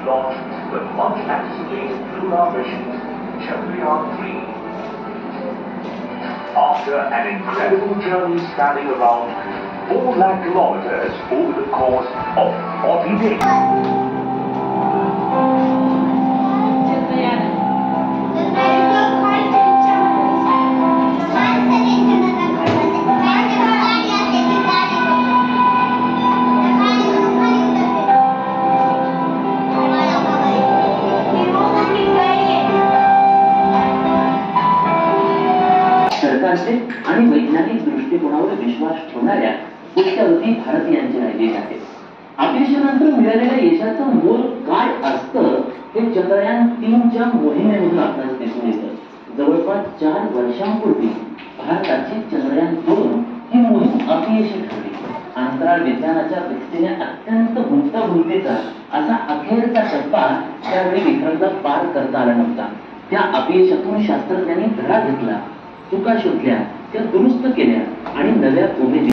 launched the much-anticipated lunar mission Chandrayaan-3. After an incredible journey spanning around 4 lakh kilometers over the course of 40 days. सरकारचे आणि वैज्ञानिक दृष्टिकोनावर विश्वास ठेवणाऱ्या कोट्यावधी भारतीयांचे राहिलेले आहे. अपयशानंतर मिळालेल्या यशाचं मोल काय असतं हे चंद्रयान-3च्या मोहिमेमधून आपल्याला दिसून येतं. जवळपास 4 वर्षांपूर्वी भारताची चंद्रयान-2 ही मोहीम अपयशी ठरली. अंतराळ विज्ञानाच्या दृष्टीने अत्यंत गुंतागुंतीचा असा अखेरचा टप्पा त्यावेळी विक्रमला पार करता आला नव्हता. त्या अपयशातून शास्त्रज्ञांनी धडा घेतला, चुका शोधल्या, त्या दुरुस्त केल्या आणि नव्या उमेदी